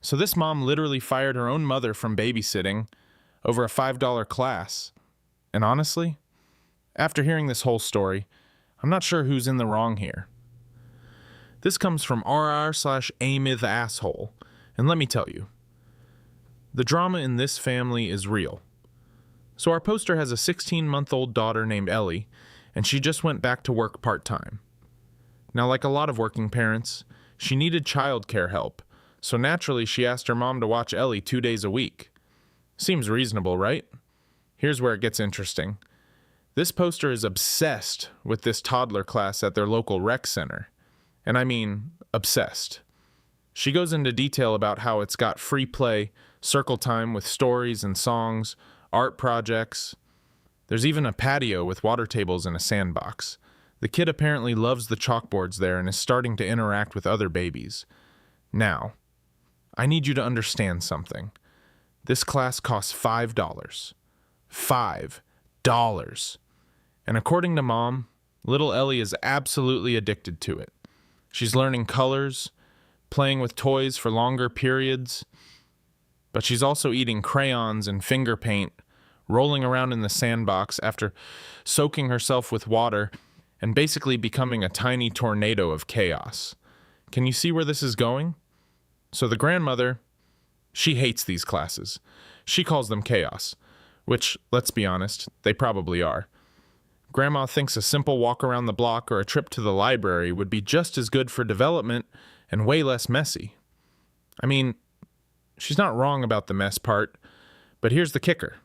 So this mom literally fired her own mother from babysitting over a $5 class. And honestly, after hearing this whole story, I'm not sure who's in the wrong here. This comes from rr/amithasshole, and let me tell you, the drama in this family is real. So our poster has a 16-month-old daughter named Ellie, and she just went back to work part-time. Now, like a lot of working parents, she needed childcare help, so naturally she asked her mom to watch Ellie 2 days a week. Seems reasonable, right? Here's where it gets interesting. This poster is obsessed with this toddler class at their local rec center. And I mean, obsessed. She goes into detail about how it's got free play, circle time with stories and songs, art projects. There's even a patio with water tables and a sandbox. The kid apparently loves the chalkboards there and is starting to interact with other babies. Now, I need you to understand something. This class costs $5. $5. And according to Mom, little Ellie is absolutely addicted to it. She's learning colors, playing with toys for longer periods, but she's also eating crayons and finger paint, rolling around in the sandbox after soaking herself with water and basically becoming a tiny tornado of chaos. Can you see where this is going? So the grandmother, she hates these classes. She calls them chaos, which, let's be honest, they probably are. Grandma thinks a simple walk around the block or a trip to the library would be just as good for development and way less messy. I mean, she's not wrong about the mess part, but here's the kicker.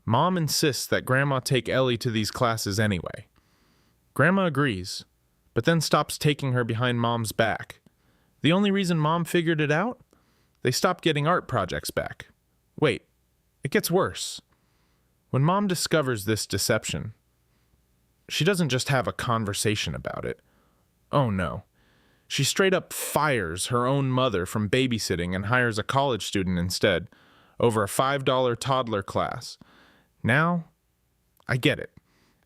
Mom insists that Grandma take Ellie to these classes anyway. Grandma agrees, but then stops taking her behind Mom's back. The only reason Mom figured it out? They stopped getting art projects back. Wait, it gets worse. When Mom discovers this deception, she doesn't just have a conversation about it. Oh no. She straight up fires her own mother from babysitting and hires a college student instead, over a $5 toddler class. Now, I get it.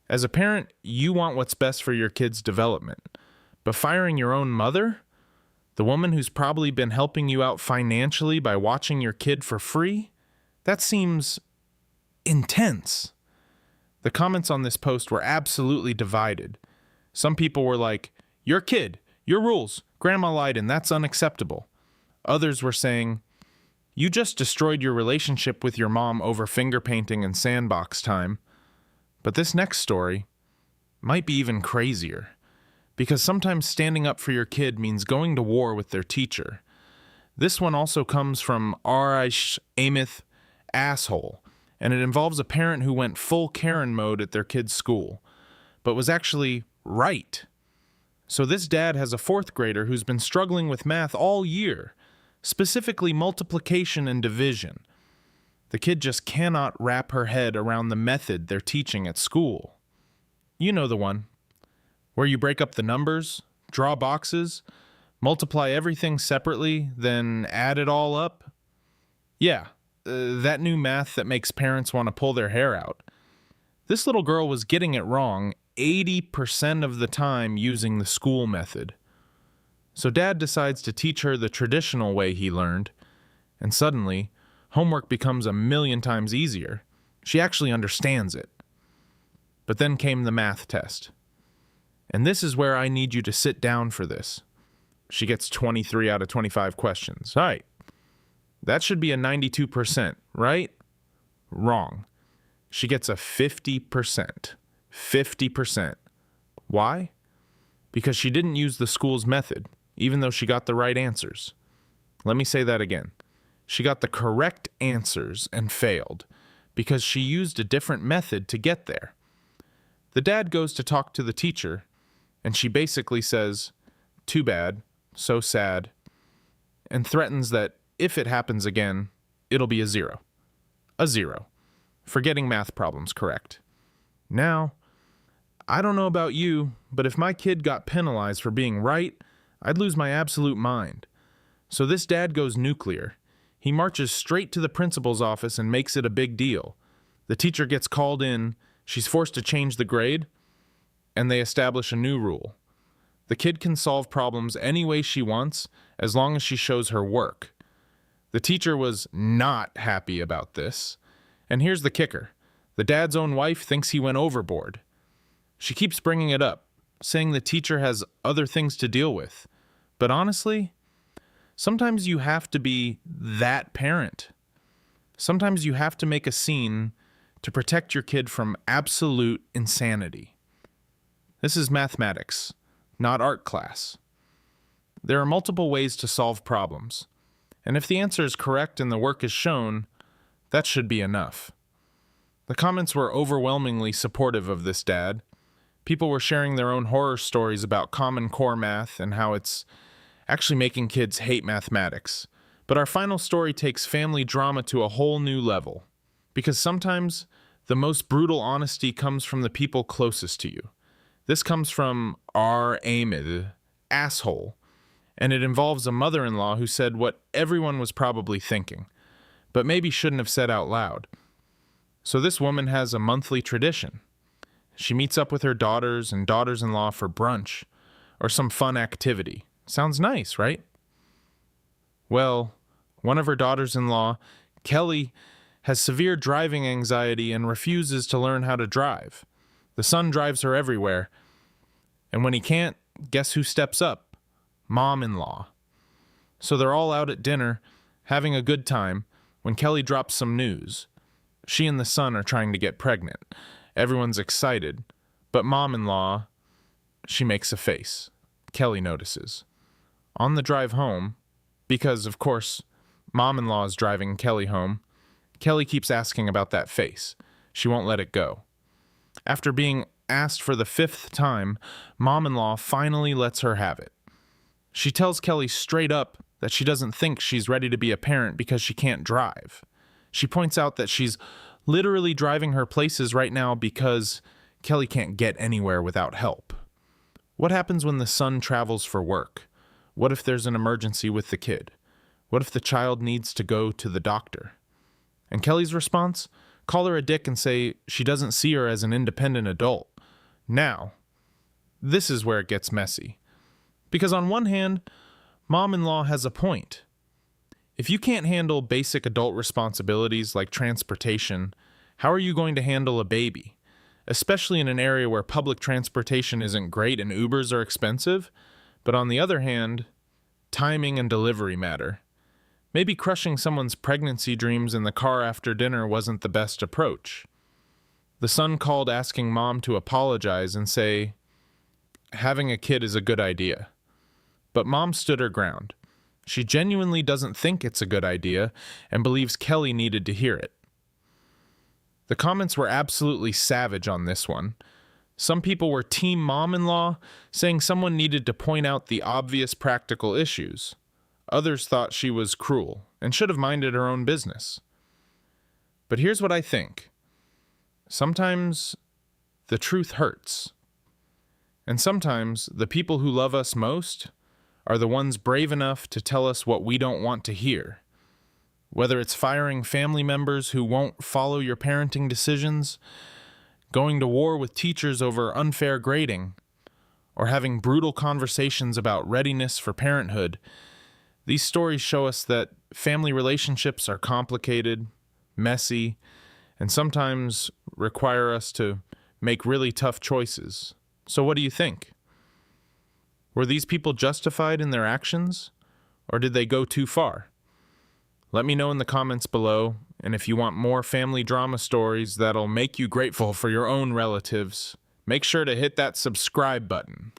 As a parent, you want what's best for your kid's development. But firing your own mother? The woman who's probably been helping you out financially by watching your kid for free? That seems intense. The comments on this post were absolutely divided. Some people were like, "Your kid, your rules, Grandma lied and that's unacceptable." Others were saying, "You just destroyed your relationship with your mom over finger painting and sandbox time." But this next story might be even crazier, because sometimes standing up for your kid means going to war with their teacher. This one also comes from r/amith asshole, and it involves a parent who went full Karen mode at their kid's school, but was actually right. So this dad has a 4th grader who's been struggling with math all year, specifically multiplication and division. The kid just cannot wrap her head around the method they're teaching at school. You know the one, where you break up the numbers, draw boxes, multiply everything separately, then add it all up. Yeah. That new math that makes parents want to pull their hair out. This little girl was getting it wrong 80% of the time using the school method. So Dad decides to teach her the traditional way he learned, and suddenly, homework becomes a million times easier. She actually understands it. But then came the math test. And this is where I need you to sit down for this. She gets 23 out of 25 questions. All right. That should be a 92%, right? Wrong. She gets a 50%. 50%. Why? Because she didn't use the school's method, even though she got the right answers. Let me say that again. She got the correct answers and failed because she used a different method to get there. The dad goes to talk to the teacher, and she basically says, "Too bad, so sad," and threatens that if it happens again, it'll be a 0. A 0. For getting math problems correct. Now, I don't know about you, but if my kid got penalized for being right, I'd lose my absolute mind. So this dad goes nuclear. He marches straight to the principal's office and makes it a big deal. The teacher gets called in, she's forced to change the grade, and they establish a new rule. The kid can solve problems any way she wants, as long as she shows her work. The teacher was not happy about this. And here's the kicker. The dad's own wife thinks he went overboard. She keeps bringing it up, saying the teacher has other things to deal with. But honestly, sometimes you have to be that parent. Sometimes you have to make a scene to protect your kid from absolute insanity. This is mathematics, not art class. There are multiple ways to solve problems, and if the answer is correct and the work is shown, that should be enough. The comments were overwhelmingly supportive of this dad. People were sharing their own horror stories about Common Core math and how it's actually making kids hate mathematics. But our final story takes family drama to a whole new level, because sometimes the most brutal honesty comes from the people closest to you. This comes from R. Ahmed, asshole, and it involves a mother-in-law who said what everyone was probably thinking, but maybe shouldn't have said out loud. So this woman has a monthly tradition. She meets up with her daughters and daughters-in-law for brunch or some fun activity. Sounds nice, right? Well, one of her daughters-in-law, Kelly, has severe driving anxiety and refuses to learn how to drive. The son drives her everywhere, and when he can't, guess who steps up? Mom-in-law. So they're all out at dinner, having a good time, when Kelly drops some news. She and the son are trying to get pregnant. Everyone's excited, but mom-in-law, she makes a face. Kelly notices. On the drive home, because, of course, mom-in-law is driving Kelly home, Kelly keeps asking about that face. She won't let it go. After being asked for the 5th time, mom-in-law finally lets her have it. She tells Kelly straight up that she doesn't think she's ready to be a parent because she can't drive. She points out that she's literally driving her places right now because Kelly can't get anywhere without help. What happens when the son travels for work? What if there's an emergency with the kid? What if the child needs to go to the doctor? And Kelly's response? Call her a dick and say she doesn't see her as an independent adult. Now, this is where it gets messy. Because on one hand, mom-in-law has a point. If you can't handle basic adult responsibilities like transportation, how are you going to handle a baby? Especially in an area where public transportation isn't great and Ubers are expensive. But on the other hand, timing and delivery matter. Maybe crushing someone's pregnancy dreams in the car after dinner wasn't the best approach. The son called asking mom to apologize and say, having a kid is a good idea. But mom stood her ground. She genuinely doesn't think it's a good idea and believes Kelly needed to hear it. The comments were absolutely savage on this one. Some people were team mom-in-law, saying someone needed to point out the obvious practical issues. Others thought she was cruel and should have minded her own business. But here's what I think. Sometimes the truth hurts. And sometimes the people who love us most are the ones brave enough to tell us what we don't want to hear. Whether it's firing family members who won't follow your parenting decisions, going to war with teachers over unfair grading, or having brutal conversations about readiness for parenthood, these stories show us that family relationships are complicated, messy, and sometimes require us to make really tough choices. So what do you think? Were these people justified in their actions, or did they go too far? Let me know in the comments below, and if you want more family drama stories that'll make you grateful for your own relatives, make sure to hit that subscribe button.